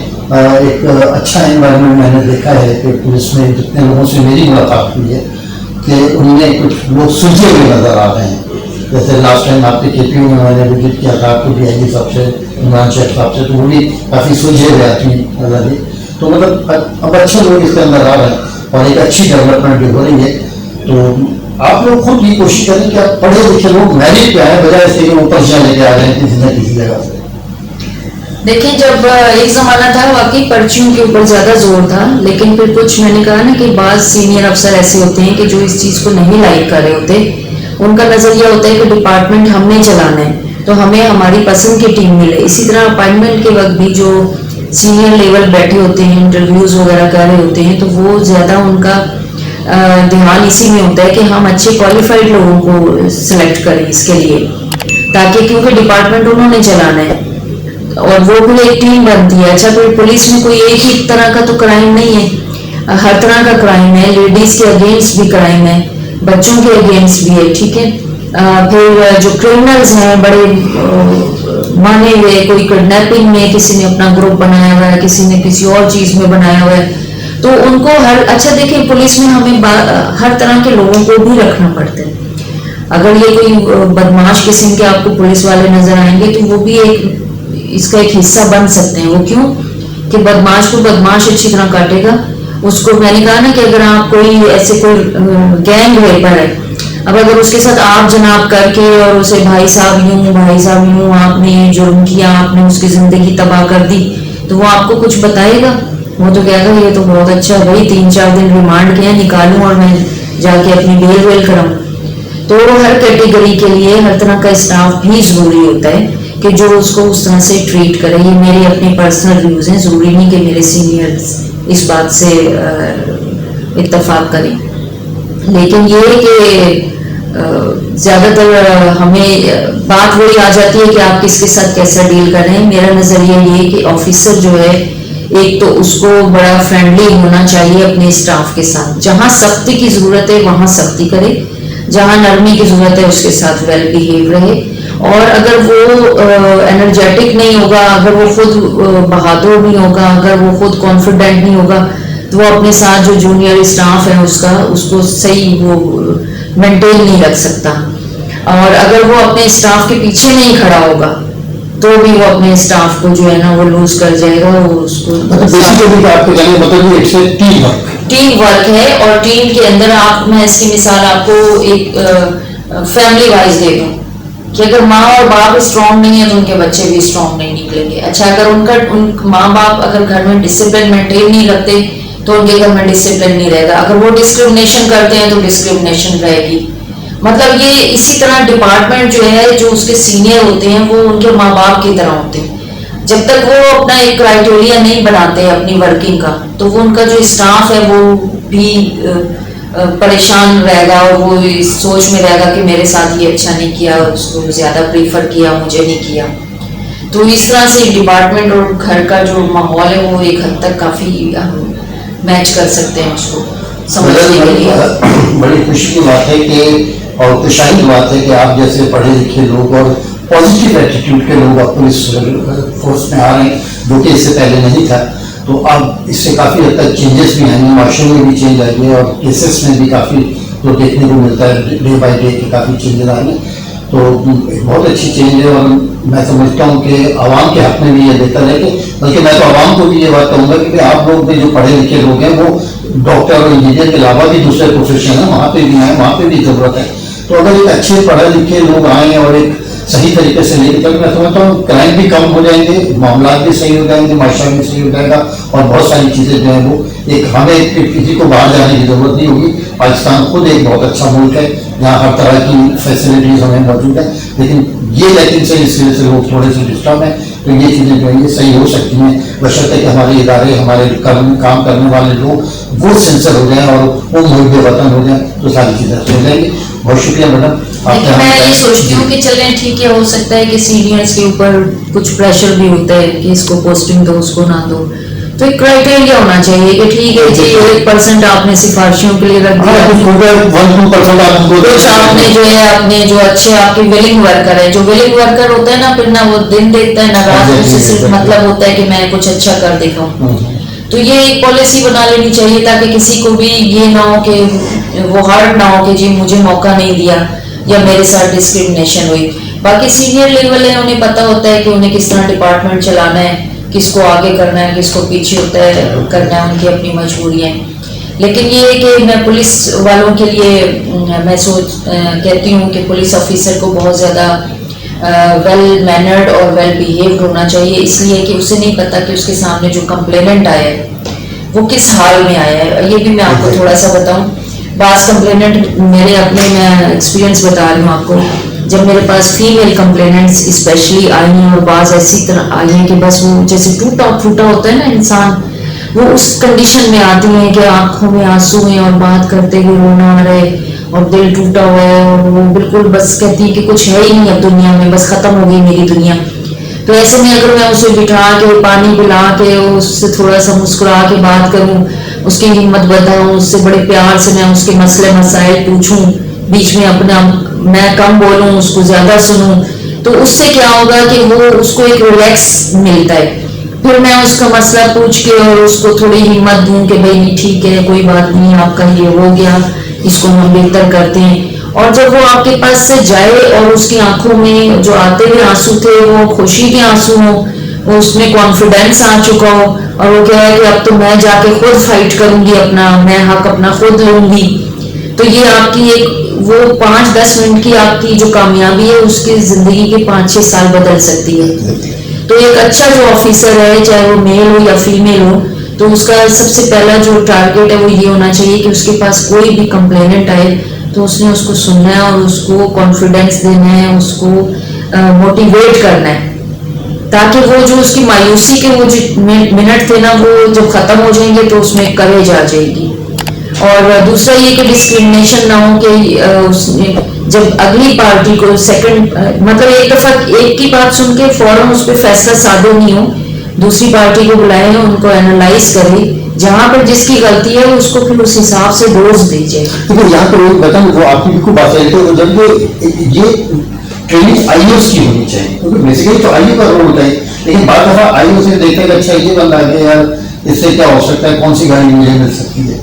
ایک اچھا انوائرمنٹ میں نے دیکھا ہے کہ پولیس میں جتنے لوگوں سے میری ملاقات ہوئی ہے کہ ان میں کچھ لوگ سلجھے ہوئے نظر آ رہے ہیں. جیسے لاسٹ ٹائم آپ کے کے پی یو میں میں نے وزٹ کیا تھا آپ کو ڈی آئی جی صاحب سے, عمران شیخ صاحب سے, تو وہ بھی کافی سلجھے ہوئے آدمی نظر آئی. تو مطلب اب اچھے لوگ اس کے اندر آ رہے ہیں اور ایک اچھی ڈیولپمنٹ بھی ہو رہی ہے. تو آپ لوگ خود یہ کوشش کریں کہ آپ پڑھے لکھے لوگ میرٹ پہ آئیں بجائے اس کے اوپر سے لے کے آ رہے ہیں کسی نہ کسی جگہ سے. دیکھیں جب ایک زمانہ تھا واقعی پرچیوں کے اوپر زیادہ زور تھا, لیکن پھر کچھ میں نے کہا نا کہ بعض سینئر افسر ایسے ہوتے ہیں کہ جو اس چیز کو نہیں لائک کر رہے ہوتے, ان کا نظریہ ہوتا ہے کہ ڈپارٹمنٹ ہم نے چلانا ہے تو ہمیں ہماری پسند کی ٹیم ملے. اسی طرح اپائنٹمنٹ کے وقت بھی جو سینئر لیول بیٹھے ہوتے ہیں انٹرویوز وغیرہ کر رہے ہوتے ہیں تو وہ زیادہ ان کا دھیان اسی میں ہوتا ہے کہ ہم اچھے کوالیفائڈ لوگوں کو سلیکٹ کریں اس کے لیے, تاکہ کیونکہ ڈپارٹمنٹ انہوں نے چلانا ہے اور وہ بھی ایک ٹیم بنتی ہے. اچھا کوئی پولیس میں کوئی ایک ہی طرح کا تو کرائم نہیں ہے, ہر طرح کا کرائم ہے, لیڈیز کے اگینسٹ بھی کرائم ہے, بچوں کے اگینسٹ بھی ہے, ٹھیک ہے. پھر جو کرمنلز ہیں بڑے مانے ہوئے, کوئی کڈنیپنگ میں کسی نے اپنا گروپ بنایا ہوا ہے, کسی نے کسی اور چیز میں بنایا ہوا ہے, تو ان کو اچھا دیکھیں پولیس میں ہمیں ہر طرح کے لوگوں کو بھی رکھنا پڑتا ہے. اگر یہ کوئی بدماش قسم کے آپ کو پولیس والے نظر آئیں گے تو وہ بھی اس کا ایک حصہ بن سکتے ہیں. وہ کیوں کہ بدماش کو بدماش اچھی طرح کاٹے گا. اس کو میں نے کہا نا کہ اگر آپ کوئی ایسے کوئی گینگ ریپر ہے, اب اگر اس کے ساتھ آپ جناب کر کے اور اسے بھائی صاحب یوں آپ نے یہ جرم کیا, آپ نے اس کی زندگی تباہ کر دی, تو وہ آپ کو کچھ بتائے گا؟ وہ تو کہے گا یہ تو بہت اچھا ہے بھائی, 3-4 دن ریمانڈ کے نکالوں اور میں جا کے اپنی بیل ویل کراؤں. تو ہر کیٹیگری کے لیے ہر طرح کا اسٹاف بھی ضروری ہوتا ہے کہ جو اس کو اس طرح سے ٹریٹ کرے. یہ میرے اپنے پرسنل ویوز ہیں, ضروری نہیں کہ میرے سینئرز اس بات سے اتفاق کریں. لیکن یہ کہ زیادہ تر ہمیں بات وہی آ جاتی ہے کہ آپ کس کے ساتھ کیسا ڈیل کر رہے ہیں. میرا نظریہ یہ کہ آفیسر جو ہے ایک تو اس کو بڑا فرینڈلی ہونا چاہیے اپنے اسٹاف کے ساتھ, جہاں سختی کی ضرورت ہے وہاں سختی کرے, جہاں نرمی کی ضرورت ہے اس کے ساتھ ویل بیہیو رہے. اور اگر وہ انرجیٹک نہیں ہوگا, اگر وہ خود بہادر نہیں ہوگا, اگر وہ خود کانفیڈنٹ نہیں ہوگا, تو وہ اپنے ساتھ جو جونیئر اسٹاف ہے اس کو صحیح وہ مینٹین نہیں رکھ سکتا. اور اگر وہ اپنے اسٹاف کے پیچھے نہیں کھڑا ہوگا تو بھی وہ اپنے اسٹاف کو جو ہے نا وہ لوز کر جائے گا. وہ اس کو ٹیم ورک ہے, اور ٹیم کے اندر میں اس کی مثال آپ کو ایک فیملی وائز دے دوں کہ اگر ماں اور باپ اسٹرانگ نہیں ہے تو ان کے بچے بھی اسٹرانگ نہیں نکلیں گے. اچھا اگر ان ماں باپ اگر گھر میں ڈسپلن مینٹین نہیں رکھتے تو ان کے گھر میں ڈسپلن نہیں رہے گا. اگر وہ ڈسکرمنیشن کرتے ہیں تو ڈسکرمنیشن رہے گی. مطلب یہ اسی طرح ڈپارٹمنٹ جو ہے, جو اس کے سینئر ہوتے ہیں وہ ان کے ماں باپ کی طرح ہوتے ہیں. جب تک وہ اپنا ایک کرائٹیریا نہیں بناتے اپنی ورکنگ کا, تو وہ ان کا جو اسٹاف ہے وہ بھی پریشان رہے گا, اور وہ اس سوچ میں رہے گا کہ میرے ساتھ یہ اچھا نہیں کیا, اس کو زیادہ پریفر کیا, مجھے نہیں کیا. تو اس طرح سے ڈپارٹمنٹ اور گھر کا جو ماحول ہے وہ ایک حد تک کافی میچ کر سکتے ہیں اس کو سمجھنے کے لیے. بڑی خوشی کی بات ہے کہ اور خوشحالی کی بات ہے کہ آپ جیسے پڑھے لکھے لوگ اور پازیٹیو ایٹیٹیوڈ کے لوگ اب پولیس فورس میں آ رہے ہیں, جو کہ اس سے پہلے نہیں تھا. تو اب اس سے کافی حد تک چینجز بھی آئیں گے, معاشرے میں بھی چینج آئے گے, اور کیسز میں بھی کافی جو دیکھنے کو ملتا ہے ڈے بائی ڈے کے کافی چینجز آئیں گے. تو بہت اچھی چینج ہے, اور میں سمجھتا ہوں کہ عوام کے حق میں بھی یہ بہتر ہے کہ, بلکہ میں تو عوام کو بھی یہ بات کہوں گا کہ آپ لوگ بھی جو پڑھے لکھے لوگ ہیں وہ ڈاکٹر اور انجینئر کے علاوہ بھی دوسرے پروفیشن ہیں, وہاں پہ بھی آئیں, وہاں پہ بھی ضرورت ہے. تو اگر ایک اچھے پڑھے لکھے لوگ آئیں اور ایک صحیح طریقے سے لے کر, میں سمجھتا ہوں کرائم بھی کم ہو جائیں گے, معاملات بھی صحیح ہو جائیں گے, معاشرہ بھی صحیح ہو جائے گا, اور بہت ساری چیزیں جو ہیں وہ ایک ہمیں کسی کو باہر جانے کی ضرورت نہیں ہوگی. پاکستان خود ایک بہت اچھا ملک ہے جہاں ہر طرح کی فیسلٹیز ہمیں موجود ہیں, لیکن سے اس وجہ سے لوگ تھوڑے سے ڈسٹرب ہیں. تو یہ چیزیں جو ہیں یہ صحیح ہو سکتی ہیں بشرطے کہ ہمارے ادارے, ہمارے کام کرنے والے لوگ وہ سینسر ہو جائیں اور وہ محب وطن ہو جائیں, تو ساری چیزیں ہو جائیں گی. بہت شکریہ میڈم. میں یہ سوچتی ہوں کہ چلیں ٹھیک ہے, ہو سکتا ہے کہ سینئرس کے اوپر کچھ پریشر بھی ہوتا ہے کہ اس کو پوسٹنگ دو, اس کو نہ دو. تو ایک کرائٹیریا ہونا چاہیے کہ ٹھیک ہے جی 1% آپ نے سفارشیوں کے لیے رکھ دیا, کچھ آپ نے جو ہے اپنے جو اچھے آپ کے ویلنگ ورکر ہے, جو ویلنگ ورکر ہوتا ہے نا, پھر نہ وہ دن دیکھتا ہے نہ رات, اس سے صرف مطلب ہوتا ہے کہ میں کچھ اچھا کر دکھاؤں. تو یہ ایک پالیسی بنا لینی چاہیے تاکہ کسی کو بھی یہ نہ ہو کہ وہ ہارڈ نہ ہو کہ جی مجھے موقع نہیں دیا یا میرے ساتھ ڈسکرمنیشن ہوئی. باقی سینئر لیول ہے, انہیں پتہ ہوتا ہے کہ انہیں کس طرح ڈپارٹمنٹ چلانا ہے, کس کو آگے کرنا ہے, کس کو پیچھے ہوتا ہے کرنا ہے, ان کی اپنی مجبوریاں. لیکن یہ ہے کہ میں پولیس والوں کے لیے میں کہتی ہوں کہ پولیس آفیسر کو بہت زیادہ ویل مینرڈ اور ویل بیہیوڈ ہونا چاہیے, اس لیے کہ اسے نہیں پتہ کہ اس کے سامنے جو کمپلیننٹ آیا ہے وہ کس حال میں آیا ہے. یہ بھی میں آپ کو تھوڑا سا بتاؤں, بعض کمپلیننٹ میرے اپنے میں ایکسپیرینس بتا رہی ہوں آپ کو, جب میرے پاس فیمیل کمپلیننٹس اسپیشلی آئی ہیں, اور بعض ایسی طرح آئی ہیں کہ بس وہ جیسے ٹوٹا پھوٹا ہوتا ہے نا انسان, وہ اس کنڈیشن میں آتی ہیں کہ آنکھوں میں آنسو ہیں اور بات کرتے ہوئے رونا آ رہے اور دل ٹوٹا ہوا ہے, اور وہ بالکل بس کہتی ہے کہ کچھ ہے ہی نہیں اب دنیا میں, بس ختم ہو گئی میری دنیا. تو ایسے میں اگر میں اسے بٹھا کے پانی پلا کے اس سے تھوڑا سا مسکرا کے بات کروں, اس کی ہمت بڑھاؤں, اس سے بڑے پیار سے میں اس کے مسئلے مسائل پوچھوں, بیچ میں اپنا میں کم بولوں, اس کو زیادہ سنوں, تو اس سے کیا ہوگا کہ وہ اس کو ایک ریلیکس ملتا ہے. پھر میں اس کا مسئلہ پوچھ کے اور اس کو تھوڑی ہمت دوں کہ بھائی نہیں ٹھیک ہے, کوئی بات نہیں, آپ کا یہ ہو گیا, اس کو ہم بہتر کرتے ہیں. اور جب وہ آپ کے پاس سے جائے اور اس کی آنکھوں میں جو آتے ہوئے آنسو تھے وہ خوشی کے آنسو ہوں, وہ اس میں کانفیڈینس آ چکا ہو, اور وہ کہا ہے کہ اب تو میں جا کے خود فائٹ کروں گی, اپنا میں حق اپنا خود لوں گی, تو یہ آپ کی ایک وہ 5-10 منٹ کی آپ کی جو کامیابی ہے اس کی زندگی کے 5-6 سال بدل سکتی ہے. تو ایک اچھا جو آفیسر ہے, چاہے وہ میل ہو یا فیمیل ہو, تو اس کا سب سے پہلا جو ٹارگیٹ ہے وہ یہ ہونا چاہیے کہ اس کے پاس کوئی بھی کمپلیننٹ آئے تو اس نے اس کو سننا ہے اور اس کو کانفیڈینس دینا ہے, اس کو موٹیویٹ کرنا ہے, تاکہ وہ جو اس کی مایوسی کے وہ جو منٹ تھے نا وہ جب ختم ہو جائیں گے تو اس میں کریج آ جائے گی. اور دوسرا یہ کہ ڈسکرمنیشن نہ ہو کہ اس نے جب اگلی پارٹی کو سیکنڈ مطلب ایک دفعہ ایک کی بات سن کے فوراً اس پہ فیصلہ صادر نہیں ہو, دوسری پارٹی کو بلائے, ان کو اینالائز کرے, جہاں پر جس کی غلطی ہے اس کو پھر اس حساب سے ڈوز دی جائے. دیکھو یہاں پہ بتاؤں وہ آپ کی بالکل بات ہے, تو جب یہ ٹریننگ آئی اوز کی ہونی چاہیے, کیونکہ بیسیکلی تو آئی او کا رول ہوتا ہے, لیکن بعض دفعہ آئی او سے دیکھتے ہیں اچھا یہ بندہ ہے یار اس سے کیا ہو سکتا ہے, کون سی گاڑی مجھے مل سکتی ہے,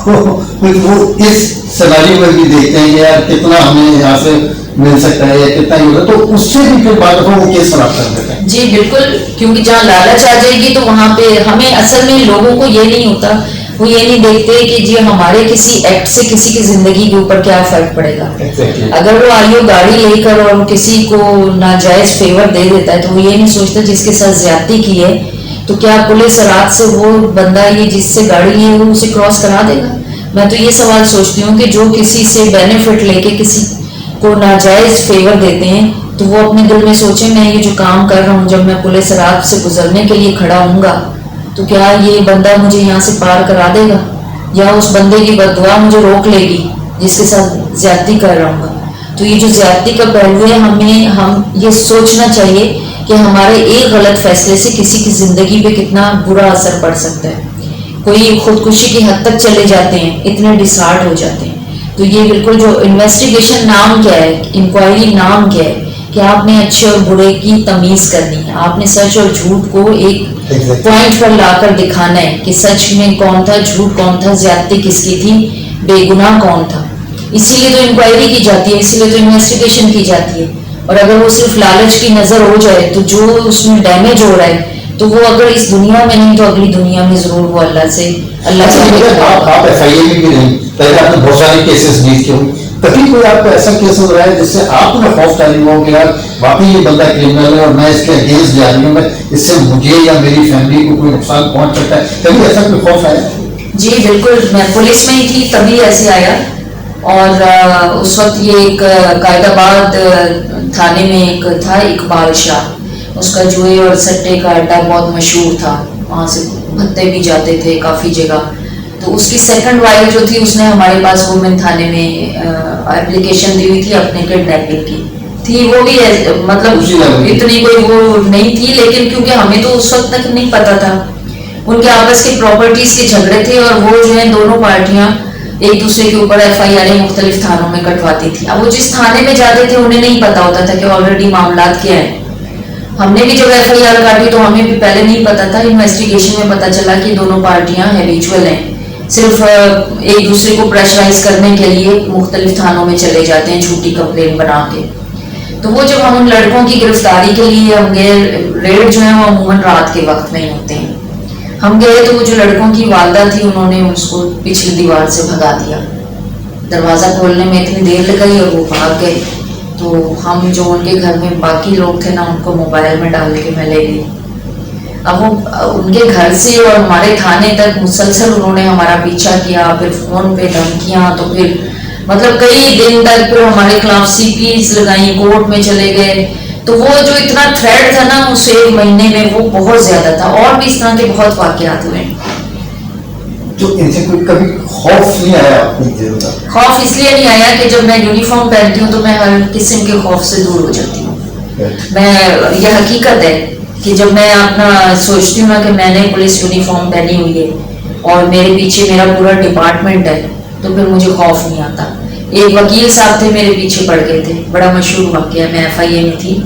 وہ اس سیناریو میں بھی دیکھتے ہیں کہ یار کتنا ہمیں یہاں سے مل سکتا ہے یا کتنا ہی ہوگا, تو اس سے بھی پھر بعض دفعہ وہ کیس خراب کر دیتے ہیں. جی بالکل, کیونکہ جہاں لالچ آ جائے گی تو وہاں پہ ہمیں اصل میں لوگوں کو یہ نہیں ہوتا, وہ یہ نہیں دیکھتے کہ جی ہمارے کسی ایکٹ سے کسی کی زندگی کے اوپر کیا فرق پڑے گا. اگر وہ آئیو گاڑی لے کر اور کسی کو ناجائز فیور دے دیتا ہے تو وہ یہ نہیں سوچتا جس کے ساتھ زیادتی کی ہے تو کیا پولیس رات سے وہ بندہ یہ جس سے گاڑی لی ہے وہ اسے کراس کرا دے گا؟ میں تو یہ سوال سوچتی ہوں کہ جو کسی سے بینیفٹ لے کے کسی کو ناجائز فیور دیتے ہیں تو وہ اپنے دل میں سوچیں میں یہ جو کام کر رہا ہوں جب میں پولیس رات سے گزرنے کے لیے کھڑا ہوں گا تو کیا یہ بندہ مجھے یہاں سے پار کرا دے گا یا اس بندے کی بددعا مجھے روک لے گی جس کے ساتھ زیادتی کر رہا ہوں گا؟ تو یہ جو زیادتی کا پہلو ہے ہم یہ سوچنا چاہیے کہ ہمارے ایک غلط فیصلے سے کسی کی زندگی پہ کتنا برا اثر پڑ سکتا ہے. کوئی خودکشی کی حد تک چلے جاتے ہیں, اتنے ڈسہارٹ ہو جاتے ہیں. تو یہ بالکل جو انویسٹیگیشن نام کیا ہے, انکوائری نام کیا ہے کہ آپ نے اچھے اور برے کی تمیز کرنی ہے. آپ نے سچ اور جھوٹ کو ایک پوائنٹ پر لا کر دکھانا ہے کہ سچ میں کون تھا, جھوٹ کون تھا, زیادتی کس کی تھی, بے گناہ کون تھا. اسی لیے تو انکوائری کی جاتی ہے, اسی لیے تو انویسٹیگیشن کی جاتی ہے. اور اگر وہ صرف لالچ کی نظر ہو جائے تو جو اس میں ڈیمیج ہو رہا ہے تو وہ اگر اس دنیا میں نہیں تو اگلی دنیا میں ضرور وہ اللہ سے آپ ایف آئی اے بھی نہیں, پہلے آپ نے بہت سارے کیسز ڈیل کیے ہوئے, کبھی کوئی آپ کو ایسا کیس ہو رہا ہے جس سے آپ کو خوف تعلیم ہو کہ یار واقعی یہ بندہ کرمنل ہے اور میں اس کے اگینسٹ جا رہی ہوں, میں اس سے مجھے یا میری فیملی کو کوئی نقصان پہنچ سکتا ہے, کبھی ایسا کوئی خوف آیا؟ جی بالکل, میں پولیس میں ہی تھی تبھی ایسے آیا. اور اس وقت یہ ایک قائد آباد تھانے میں ایک تھا اقبال شاہ, اس کا جوئے اور سٹے کا اڈا بہت مشہور تھا, وہاں سے بھتے بھی جاتے تھے کافی جگہ. تو اس کی سیکنڈ وائف جو تھی اس نے ہمارے پاس وومن تھانے میں اپلیکیشن دی ہوئی تھی اپنے کڈنیپنگ کی تھی. وہ بھی مطلب اتنی کوئی وہ نہیں تھی, لیکن کیونکہ ہمیں تو اس وقت تک نہیں پتا تھا, ان کے آپس کی پراپرٹیز کے جھگڑے تھے اور وہ جو ہے دونوں پارٹیاں ایک دوسرے کے اوپر ایف آئی آر مختلف تھانوں میں کٹواتی تھی. اب وہ جس تھانے میں جاتے تھے انہیں نہیں پتا ہوتا تھا کہ آلریڈی معاملات کیا ہیں. ہم نے بھی جب ایف آئی آر کاٹی تو ہمیں بھی پہلے نہیں پتا تھا, انویسٹیگیشن میں پتا چلا کہ دونوں پارٹیاں ہیبیچول ہیں, صرف ایک دوسرے کو پریشرائز کرنے کے لیے مختلف تھانوں میں چلے جاتے ہیں جھوٹی کمپلین بنا کے. تو وہ جب ہم ان لڑکوں کی گرفتاری کے لیے ہم گئے, ریڈ جو ہے وہ عموماً رات کے وقت میں ہی ہوتے ہیں, ہم گئے تو وہ جو لڑکوں کی والدہ تھی انہوں نے اس کو پچھلی دیوار سے بھگا دیا, دروازہ کھولنے میں اتنی دیر لگائی اور وہ بھاگ گئے. تو ہم جو ان کے گھر میں باقی لوگ تھے نا ان کو موبائل میں ڈال کے میں لے گئی. اب وہ ان کے گھر سے اور ہمارے تھانے تک مسلسل انہوں نے ہمارا پیچھا کیا, پھر فون پہ دھمکیاں, تو پھر مطلب کئی دن تک پھر ہمارے خلاف سی پیز لگائیں, کورٹ میں چلے گئے. تو وہ جو اتنا تھریٹ تھا نا اس ایک مہینے میں وہ بہت زیادہ تھا, اور بھی اس طرح کے بہت واقعات ہوئے. تو ان سے کوئی کبھی خوف نہیں آیا اپنی دل کا؟ خوف اس لیے نہیں آیا کہ جب میں یونیفارم پہنتی ہوں تو میں ہر قسم کے خوف سے دور ہو جاتی ہوں. میں یہ حقیقت ہے کہ جب میں اپنا سوچتی ہوں نا کہ میں نے پولیس یونیفارم پہنی ہوئی ہے اور میرے پیچھے میرا پورا ڈپارٹمنٹ ہے تو پھر مجھے خوف نہیں آتا. ایک وکیل صاحب تھے میرے پیچھے پڑ گئے تھے, بڑا مشہور واقعہ, میں ایف آئی اے میں تھی,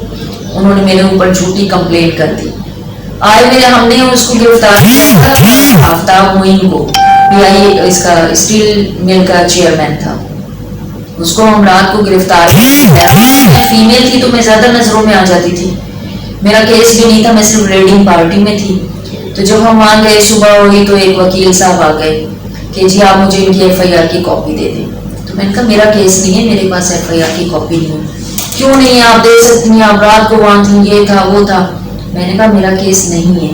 انہوں نے میرے اوپر جھوٹی کمپلین کر دی. آئے میرے ہم نے اس کو گرفتار کیا, آفتاب معین کو, پی آئی اس کا اسٹیل مل کا چیئرمین تھا, اس کو ہم رات کو گرفتار کیا. میں فیمیل تھی تو میں زیادہ نظروں میں آ جاتی تھی, میرا کیس بھی نہیں تھا, میں صرف ریڈنگ پارٹی میں تھی. تو جب ہم وہاں گئے صبح ہوئی تو ایک وکیل صاحب آ گئے کہ جی آپ مجھے ان کی ایف آئی آر کی کاپی دے دیں. تو میں نے کہا میرا کیس نہیں ہے, میرے پاس ایف آئی آر کی کاپی نہیں ہے. کیوں نہیں ہے, آپ دے سکتی ہیں, آپ رات کو وہاں تھیں, یہ تھا وہ تھا. میں نے کہا میرا کیس نہیں ہے,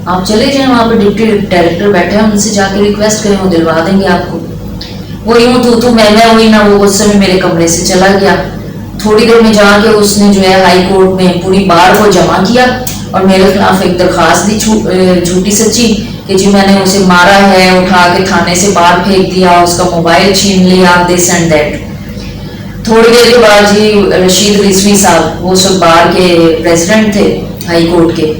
آپ چلے جائیں, وہاں پہ ڈپٹی ڈائریکٹر بیٹھے ہیں, ان سے جا کے ریکویسٹ کریں, وہ دلوا دیں گے آپ کو. وہ یوں تو میں ہوئی نا, وہ غصے میں میرے کمرے سے چلا گیا. تھوڑی دیر میں جا کے اس نے جو ہے ہائی کورٹ میں پوری بار کو جمع کیا اور میرے خلاف ایک درخواست دی جھوٹی سچی کہ جی میں نے اسے مارا ہے, اٹھا کے تھانے سے باہر پھینک دیا, اس کا موبائل چھین لیا, دس اینڈ دیٹ. تھوڑی دیر کے بعد جی رشید رضوی صاحب, وہ سب بار کے پریزیڈنٹ تھے ہائی کورٹ کے,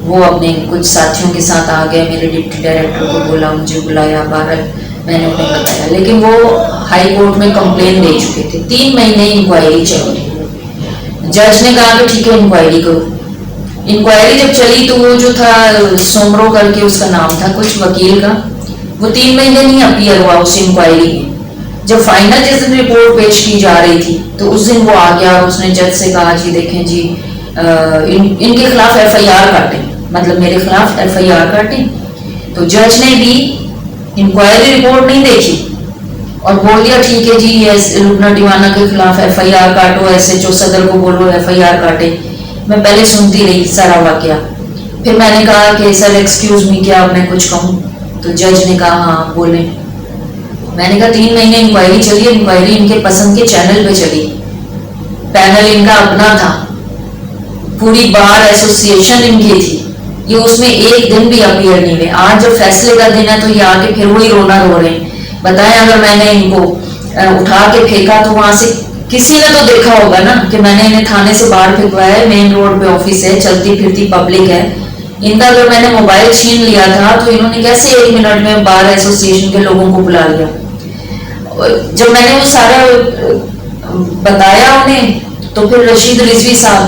وہ اپنے کچھ ساتھیوں کے ساتھ آ گئے, میرے ڈپٹی ڈائریکٹر کو بولا, مجھے بلایا باہر, میں نے انہیں بتایا. لیکن وہ ہائی کورٹ میں کمپلین دے چکے تھے, 3 مہینے انکوائری چلی. جج نے کہا کہ ٹھیک ہے انکوائری کرو. انکوائری جب چلی تو وہ جو تھا سومرو کر کے اس کا نام تھا کچھ وکیل کا, وہ 3 مہینے نہیں اپیئر ہوا اس انکوائری میں. جب فائنل جس دن رپورٹ پیش کی جا رہی تھی تو اس دن وہ آ گیا اور اس نے جج سے کہا جی دیکھیں جی ان کے خلاف ایف آئی آر کاٹیں, مطلب میرے خلاف ایف آئی آر کاٹیں. تو جج نے بھی انکوائری رپورٹ نہیں دیکھی اور بول دیا ٹھیک ہے جی لبنہ ٹیوانا کے خلاف ایف آئی آر کاٹو, ایس ایچ او صدر کو بولو ایف آئی آر کاٹے. میں پہلے سنتی رہی سارا واقعہ. پھر میں نے کہا کہ سر ایکسکیوز می کیا میں کچھ کہوں؟ تو جج نے کہا ہاں بولیں. میں نے کہا 3 مہینے انکوائری چلی. انکوائری ان کے پسند کے چینل پہ چلی, پینل ان کا اپنا تھا, پوری بار ایسوسیشن ان کی تھی, یہ اس میں ایک دن بھی اپیئر نہیں ہوئے. آج جب فیصلے کا دن ہے تو یہ آ کے پھر وہی رونا رو رہے ہیں. بتائیں اگر میں نے ان کو اٹھا کے پھینکا تو وہاں سے کسی نے تو دیکھا ہوگا نا کہ میں نے انہیں تھانے سے باہر پھینکوایا ہے, مین روڈ پہ آفس ہے, چلتی پھرتی پبلک ہے. ان کا اگر میں نے موبائل چھین لیا تھا تو انہوں نے کیسے 1 منٹ میں بار ایسوسیشن کے لوگوں کو بلا لیا. جب میں نے وہ سارا بتایا انہیں تو پھر رشید رضوی صاحب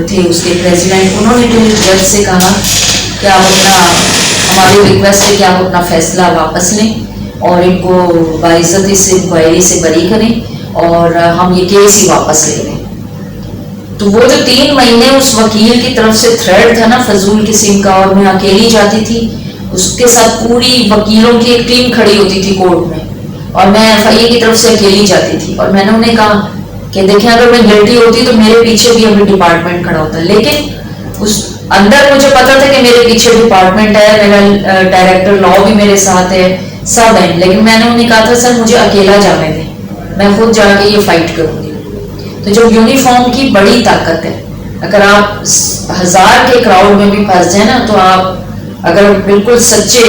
تھے اس کے پریزیڈنٹ, انہوں نے پھر جج سے کہا کہ آپ اپنا, ہماری ریکویسٹ ہے کہ آپ اپنا فیصلہ واپس لیں اور ان کو باعزت اس انکوائری سے بری کریں اور ہم یہ کیس ہی واپس لے لیں. تو وہ جو 3 مہینے اس وکیل کی طرف سے تھریڈ تھا نا فضول قسم کا, اور میں اکیلی جاتی تھی, اس کے ساتھ پوری وکیلوں کی ایک ٹیم کھڑی ہوتی تھی کورٹ میں, اور میں ایف آئی اے کی طرف سے اکیلی جاتی تھی. اور میں نے انہیں کہا کہ دیکھیں اگر میں گلٹی ہوتی تو میرے پیچھے بھی ابھی ڈپارٹمنٹ کھڑا ہوتا, لیکن اس اندر مجھے پتا تھا کہ میرے پیچھے ڈپارٹمنٹ ہے, میرا ڈائریکٹر لا بھی میرے ساتھ ہے, سب ہیں, لیکن میں نے انہیں کہا تھا سر مجھے اکیلا جانے دیں, میں خود جا کے یہ فائٹ کروں گی. تو جو یونیفارم کی بڑی طاقت ہے, اگر آپ 1000 کے کراؤڈ میں بھی پھنس جائیں نا, تو آپ اگر بالکل سچے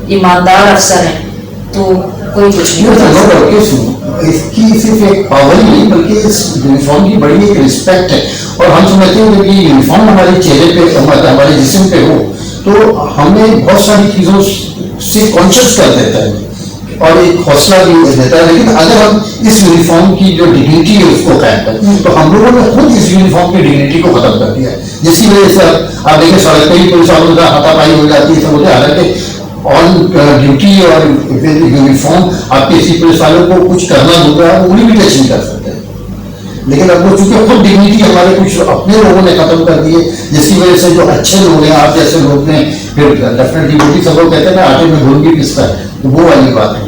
ایماندار افسر ہیں تو کوئی کچھ نہیں. اس کی صرف ایک پاور ہی نہیں بلکہ اس یونیفارم کی بڑی ایک رسپیکٹ ہے, اور ہم سمجھتے ہیں کہ یونیفارم ہمارے چہرے پہ, ہمارے جسم پہ ہو تو ہمیں بہت ساری چیزوں سے کانشیس کر دیتا ہے اور ایک حوصلہ بھی دیتا ہے. لیکن اگر ہم اس یونیفارم کی جو ڈگنیٹی ہے اس کو قائم کریں تو ہم لوگوں نے خود اس یونیفارم کی ڈگنیٹی کو ختم کر دیا ہے, جس کی وجہ سے آپ دیکھیں سڑک پہ ہی پولیس والوں کا ہاتھا پائی ہو جاتی ہے. سمجھے حالانکہ آن ڈیوٹی اور یونیفارم آپ کسی پولیس والوں کو کچھ کرنا ہوگا وہ بھی ٹچ نہیں کر سکتے, لیکن اب وہ چونکہ خود ڈگنیٹی ہمارے کچھ اپنے لوگوں نے ختم کر دی ہے, جس کی وجہ سے جو اچھے لوگ ہیں آپ جیسے لوگ ہیں پھر ڈیفینیٹلی وہ بھی سب لوگ کہتے ہیں نا آٹے میں گھول بھی پستا ہے, تو وہ والی بات ہے.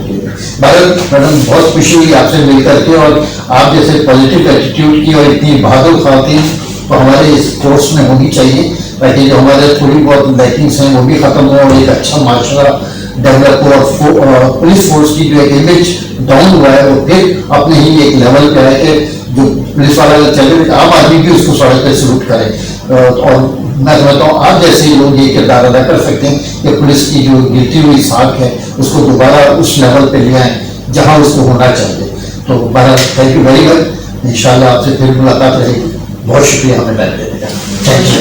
بھارت میڈم بہت خوشی ہوئی آپ سے مل کر کے, اور آپ جیسے پازیٹیو ایٹیٹیوڈ کی اور اتنی بہادر خواتین تو ہمارے اس کورس میں ہونی چاہیے تاکہ جو ہمارے تھوڑی بہت لیکنگس ہیں وہ بھی ختم ہو اور ایک اچھا معاشرہ ڈیولپ ہو, اور پولیس فورس کی جو ایک امیج ڈاؤن ہوا ہے وہ پھر اپنے ہی ایک لیول پہ ہے کہ جو پولیس والا چلے عام آدمی بھی اس کو سڑک پہ سلوٹ کرے. اور میں سمجھتا ہوں آپ جیسے لوگ یہ کردار ادا کر سکتے ہیں کہ پولیس کی جو گرتی ہوئی ساکھ ہے اس کو دوبارہ اس لیول پہ لے آئیں جہاں اس کو ہونا چاہیے. تو بہرحال تھینک یو ویری مچ, ان شاء اللہ آپ سے پھر ملاقات رہے گی. بہت شکریہ ہمیں ٹائم دینے کا. Thank you.